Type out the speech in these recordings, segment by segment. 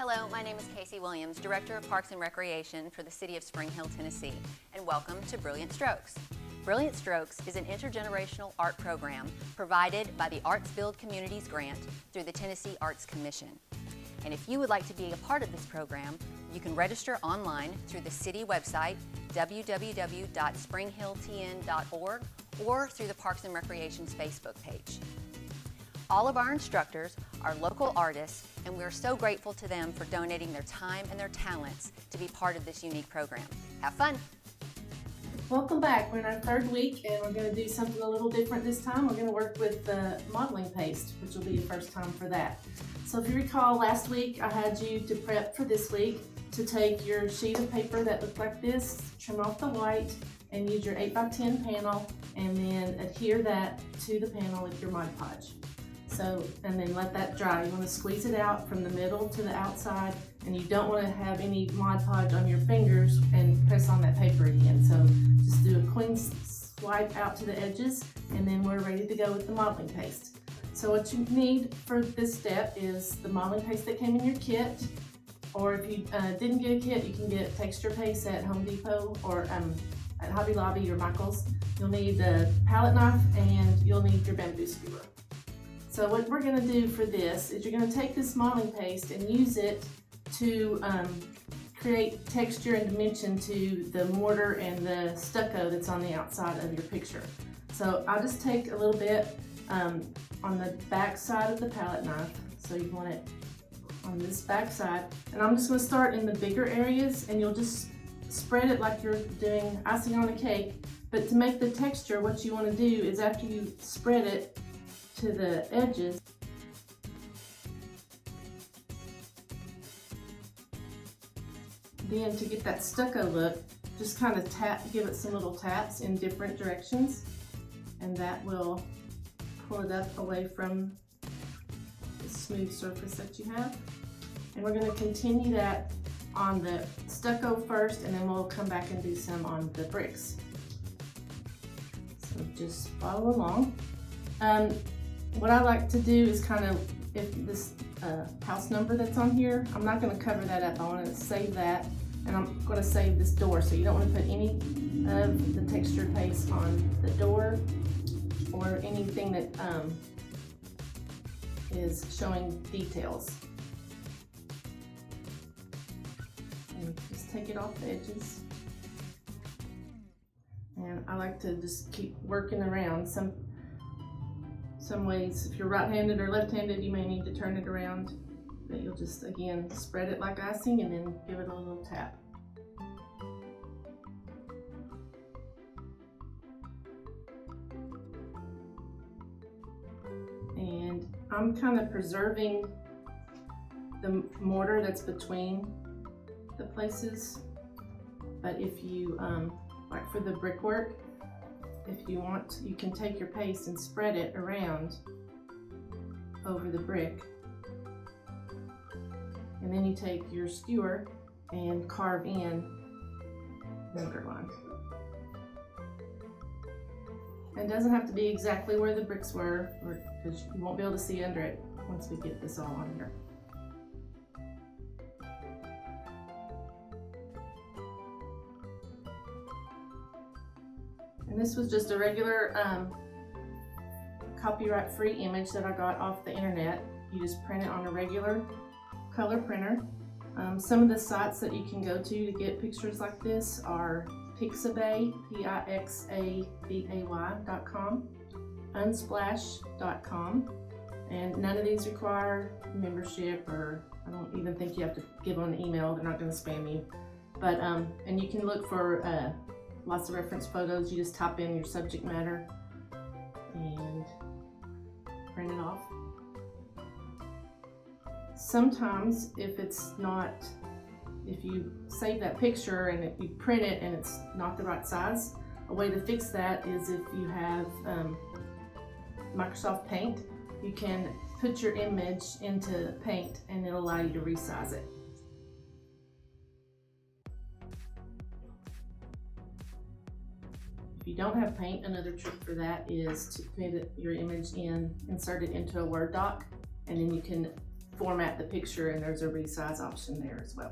Hello, my name is Casey Williams, Director of Parks and Recreation for the City of Spring Hill, Tennessee, and welcome to Brilliant Strokes. Brilliant Strokes is an intergenerational art program provided by the Arts Build Communities Grant through the Tennessee Arts Commission. And if you would like to be a part of this program, you can register online through the city website, www.springhilltn.org, or through the Parks and Recreation's Facebook page. All of our instructors are local artists, and we're so grateful to them for donating their time and their talents to be part of this unique program. Have fun! Welcome back. We're in our third week, and we're going to do something a little different this time. We're going to work with the modeling paste, which will be the first time for that. So if you recall, last week I had you to prep for this week to take your sheet of paper that looked like this, trim off the white, and use your 8x10 panel, and then adhere that to the panel with your Mod Podge. So, and then let that dry. You want to squeeze it out from the middle to the outside, and you don't want to have any Mod Podge on your fingers and press on that paper again. So just do a clean swipe out to the edges, and then we're ready to go with the modeling paste. So what you need for this step is the modeling paste that came in your kit, or if you didn't get a kit, you can get texture paste at Home Depot or at Hobby Lobby or Michael's. You'll need the palette knife, and you'll need your bamboo skewer. So what we're going to do for this is you're going to take this modeling paste and use it to create texture and dimension to the mortar and the stucco that's on the outside of your picture. So I'll just take a little bit on the back side of the palette knife. So you want it on this back side. And I'm just going to start in the bigger areas, and you'll just spread it like you're doing icing on a cake. But to make the texture, what you want to do is after you spread it to the edges, then to get that stucco look, just kind of give it some little taps in different directions, and that will pull it up away from the smooth surface that you have. And we're going to continue that on the stucco first, and then we'll come back and do some on the bricks. So just follow along. What I like to do is kind of, if this house number that's on here, I'm not going to cover that up. I want to save that, and I'm going to save this door. So you don't want to put any of the texture paste on the door or anything that is showing details. And just take it off the edges. And I like to just keep working around. Some ways, if you're right-handed or left-handed, you may need to turn it around, but you'll just, again, spread it like icing and then give it a little tap. And I'm kind of preserving the mortar that's between the places, but if you, like for the brickwork, if you want, you can take your paste and spread it around over the brick. And then you take your skewer and carve in the mortar line. And it doesn't have to be exactly where the bricks were, because you won't be able to see under it once we get this all on here. And this was just a regular copyright-free image that I got off the internet. You just print it on a regular color printer. Some of the sites that you can go to get pictures like this are Pixabay, Pixabay.com, Unsplash.com, and none of these require membership, or I don't even think you have to give them an email. They're not going to spam you. But and you can look for lots of reference photos. You just type in your subject matter and print it off. Sometimes if you save that picture and you print it and it's not the right size, a way to fix that is if you have Microsoft Paint, you can put your image into Paint and it'll allow you to resize it. If you don't have Paint, another trick for that is to put your image in, insert it into a Word doc, and then you can format the picture, and there's a resize option there as well.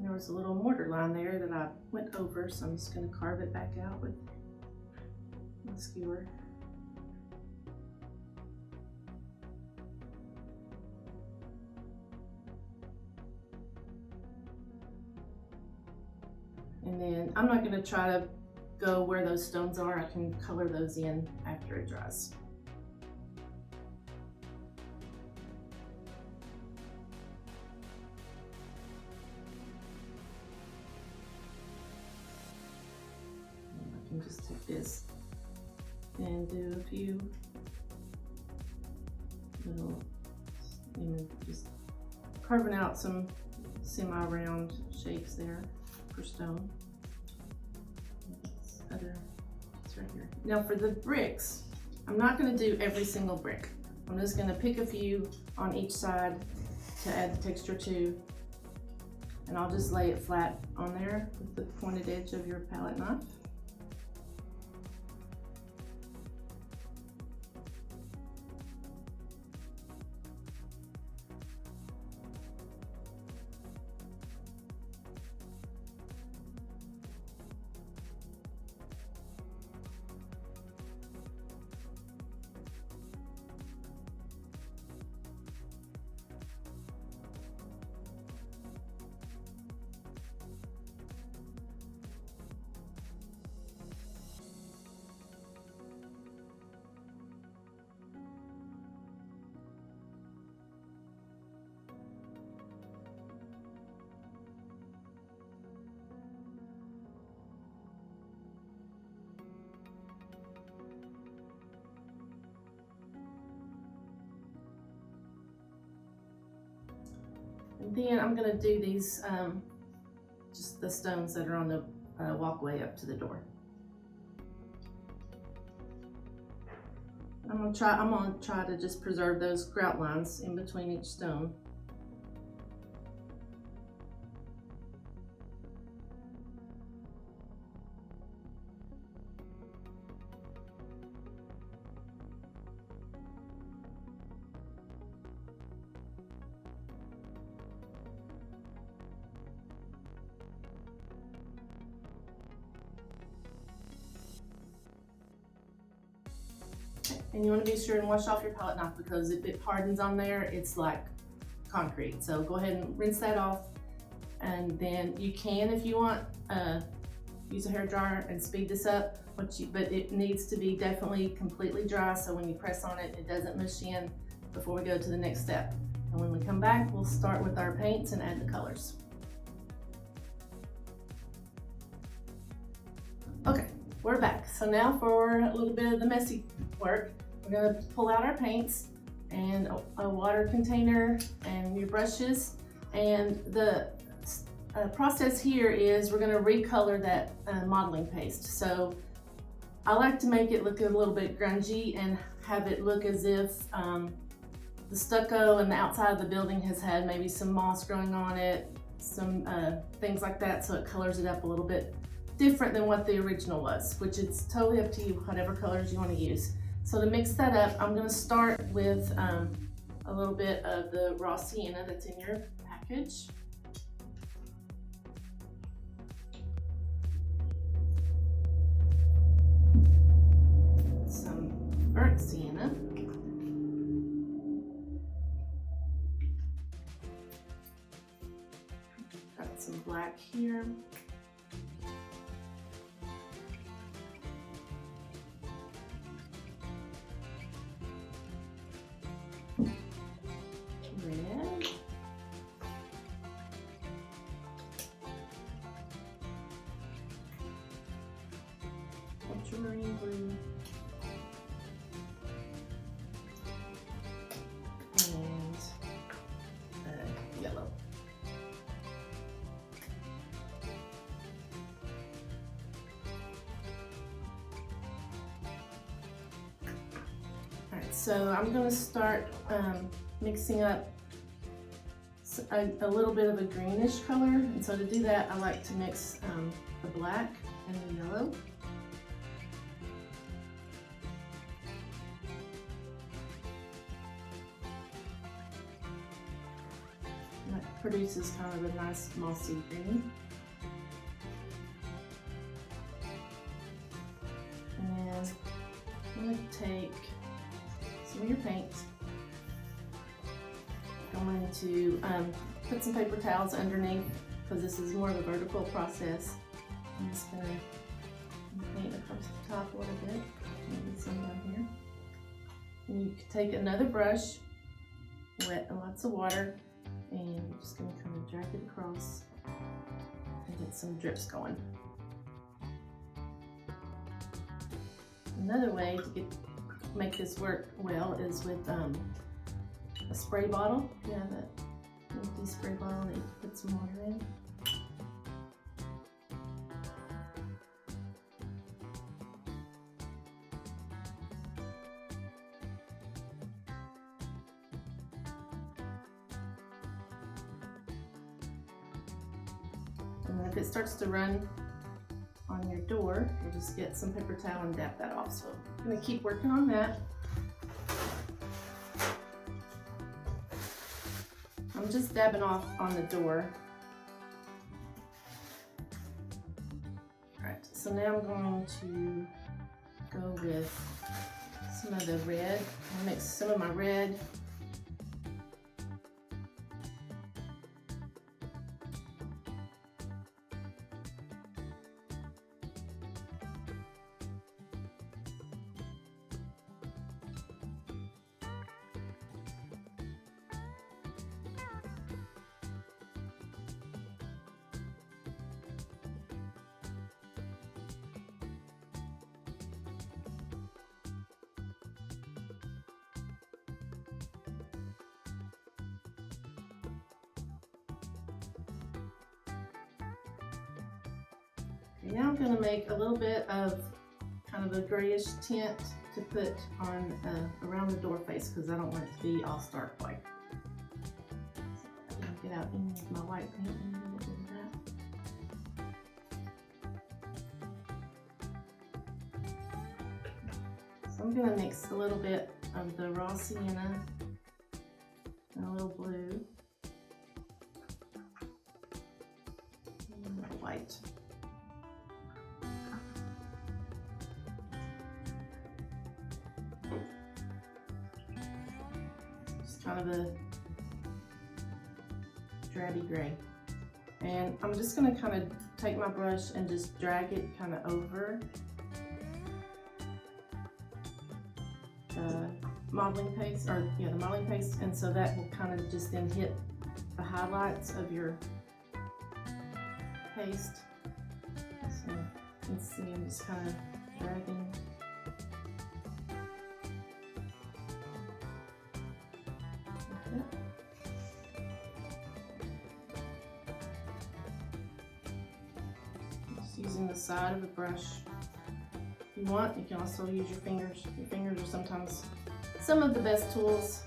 There was a little mortar line there that I went over, so I'm just going to carve it back out with my skewer. And then I'm not going to try to go where those stones are. I can color those in after it dries. And just take this and do a few little, just carving out some semi-round shapes there for stone. It's right here. Now for the bricks, I'm not going to do every single brick. I'm just going to pick a few on each side to add the texture to, and I'll just lay it flat on there with the pointed edge of your palette knife. And then I'm going to do these, just the stones that are on the walkway up to the door. I'm going to try to just preserve those grout lines in between each stone. And you want to be sure and wash off your palette knife, because if it hardens on there, it's like concrete. So go ahead and rinse that off, and then you can, if you want, use a hair dryer and speed this up. But it needs to be definitely completely dry, so when you press on it, it doesn't mush in before we go to the next step. And when we come back, we'll start with our paints and add the colors. Okay, we're back. So now for a little bit of the messy work. We're going to pull out our paints and a water container and your brushes. And the process here is we're going to recolor that modeling paste. So I like to make it look a little bit grungy and have it look as if the stucco and the outside of the building has had maybe some moss growing on it, some things like that, so it colors it up a little bit different than what the original was, which it's totally up to you, whatever colors you want to use. So to mix that up, I'm going to start with a little bit of the raw sienna that's in your package. Some burnt sienna. Got some black here. Red. Ultramarine blue. And yellow. so I'm going to start mixing up a little bit of a greenish color, and so to do that I like to mix the black and the yellow. And that produces kind of a nice mossy green. And then I'm going to take some of your paint. I'm going to put some paper towels underneath because this is more of a vertical process. I'm just going to paint across the top a little bit, maybe some down here. And you can take another brush, wet and lots of water, and you're just going to kind of drag it across and get some drips going. Another way to make this work well is with a spray bottle. You have that empty spray bottle that you can put some water in. And if it starts to run on your door, you'll just get some paper towel and dab that off. So I'm going to keep working on that. I'm just dabbing off on the door. Alright, so now I'm going to go with some of the red. I'll mix some of my red . Now I'm going to make a little bit of kind of a grayish tint to put on around the door face because I don't want it to be all stark white. So I'm going to get out any of my white paint and do a little bit of that. So I'm going to mix a little bit of the raw sienna and a little blue and a little white. Kind of a drabby gray. And I'm just going to kind of take my brush and just drag it kind of over the modeling paste, the modeling paste, and so that will kind of just then hit the highlights of your paste. So you can see I'm just kind of dragging. Just using the side of the brush. If you want, you can also use your fingers. Your fingers are sometimes some of the best tools.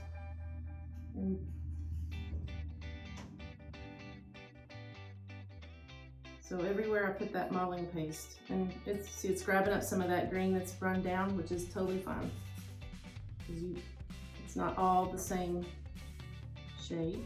So everywhere I put that modeling paste, and it's grabbing up some of that green that's run down, which is totally fine. It's not all the same shade.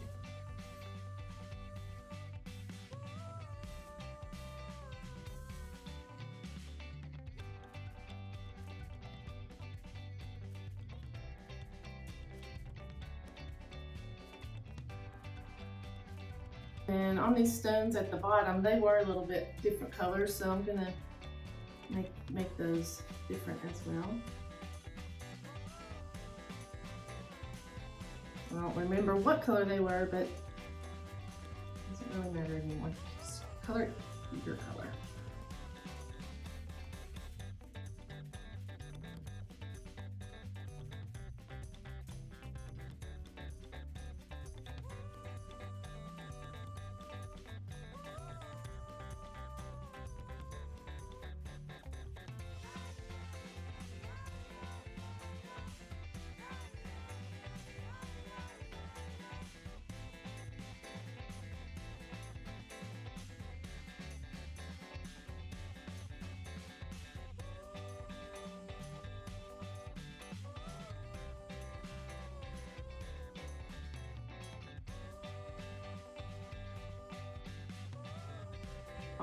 And on these stones at the bottom, they were a little bit different colors, so I'm gonna make those different as well. I don't remember what color they were, but it doesn't really matter anymore. Just color your color.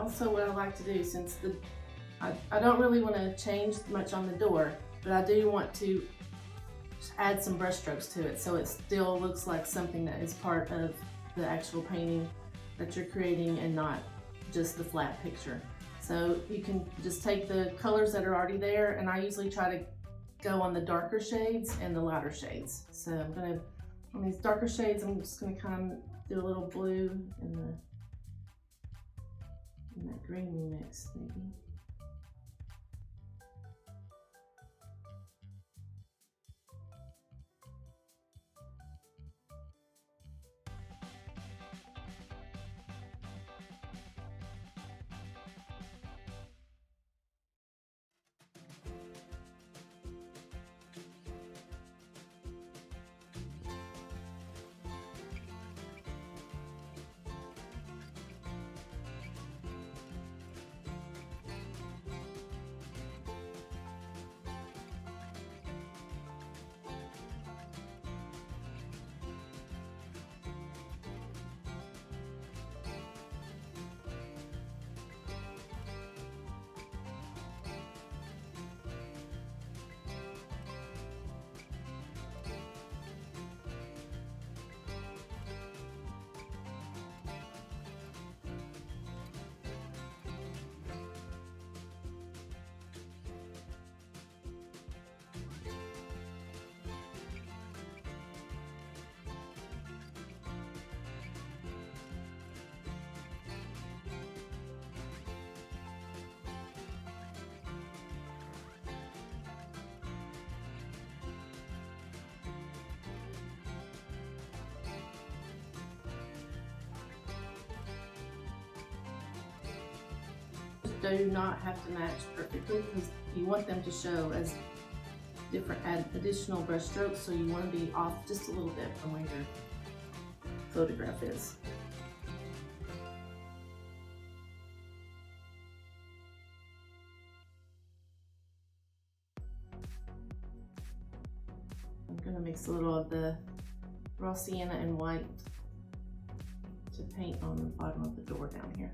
also what I like to do, since I don't really want to change much on the door, but I do want to add some brush strokes to it so it still looks like something that is part of the actual painting that you're creating and not just the flat picture. So you can just take the colors that are already there, and I usually try to go on the darker shades and the lighter shades. So I'm gonna, on these darker shades, I'm just gonna kind of do a little blue in that green mix maybe. Do not have to match perfectly because you want them to show as different additional brush strokes, so you want to be off just a little bit from where your photograph is. I'm going to mix a little of the raw sienna and white to paint on the bottom of the door down here.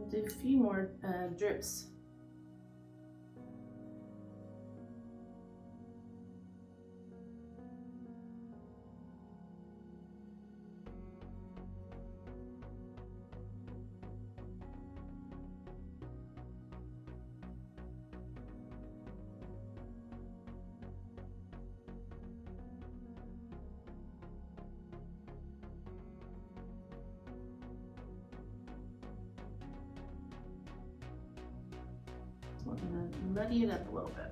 Do a few more drips. I'm going to muddy it up a little bit.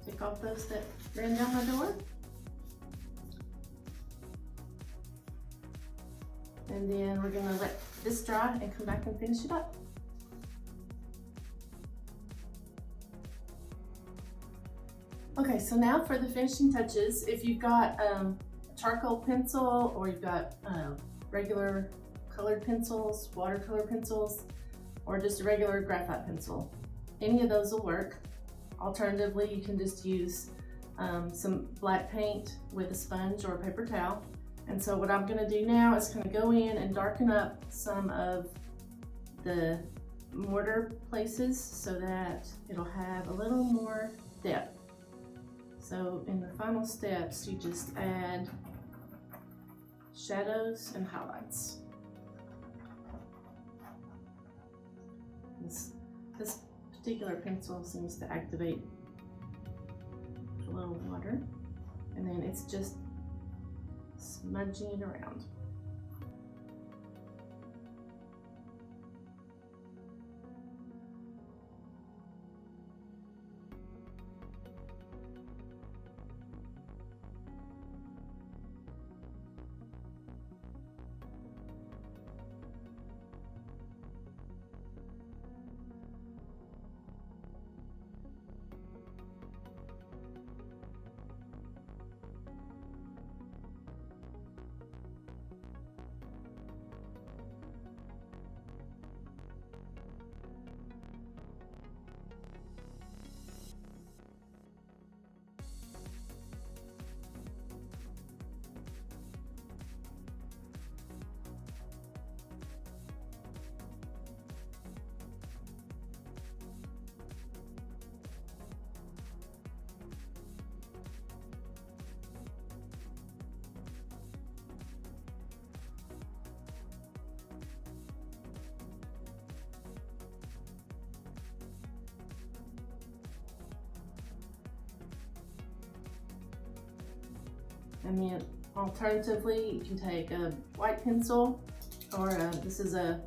Take off those that ran down my door. And then we're gonna let this dry and come back and finish it up. Okay, so now for the finishing touches, if you've got a charcoal pencil or you've got regular colored pencils, watercolor pencils, or just a regular graphite pencil, any of those will work. Alternatively, you can just use some black paint with a sponge or a paper towel. And so what I'm gonna do now is kind of go in and darken up some of the mortar places so that it'll have a little more depth. So in the final steps, you just add shadows and highlights. This particular pencil seems to activate a little water, and then it's just smudging it around. And then alternatively, you can take a white pencil, or this is a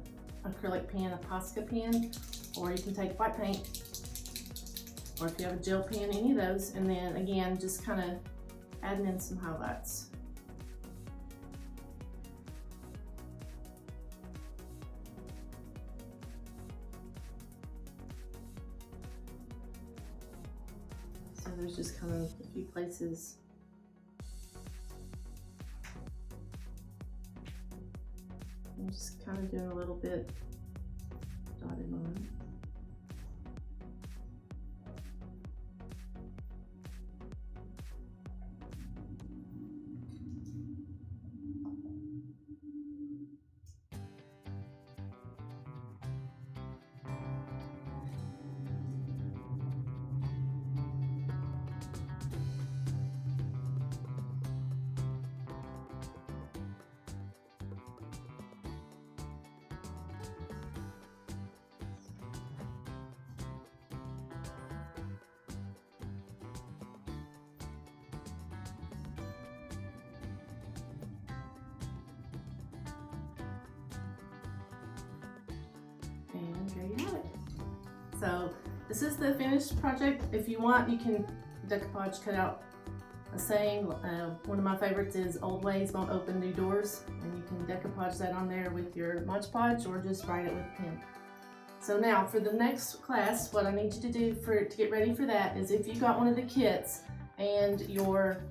acrylic pen, a Posca pen, or you can take white paint, or if you have a gel pen, any of those. And then again, just kind of adding in some highlights. So there's just kind of a few places. I'm just kind of doing a little bit dotted line. And there you have it. So this is the finished project. If you want, you can decoupage, cut out a saying. One of my favorites is "Old ways won't open new doors," and you can decoupage that on there with your Mod Podge or just write it with a pen. So now for the next class, what I need you to do to get ready for that is, if you got one of the kits and your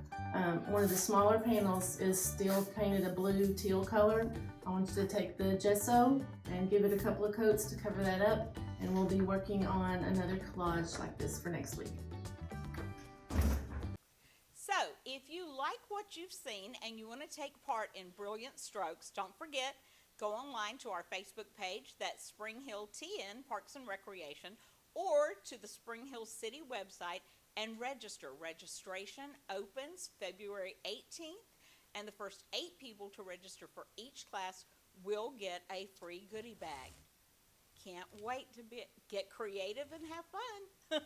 one of the smaller panels is still painted a blue teal color, I want you to take the gesso and give it a couple of coats to cover that up, and we'll be working on another collage like this for next week. So, if you like what you've seen and you want to take part in Brilliant Strokes, don't forget, go online to our Facebook page, that's Spring Hill TN Parks and Recreation, or to the Spring Hill City website and register. Registration opens February 18th, and the first 8 people to register for each class will get a free goodie bag. Can't wait to get creative and have fun.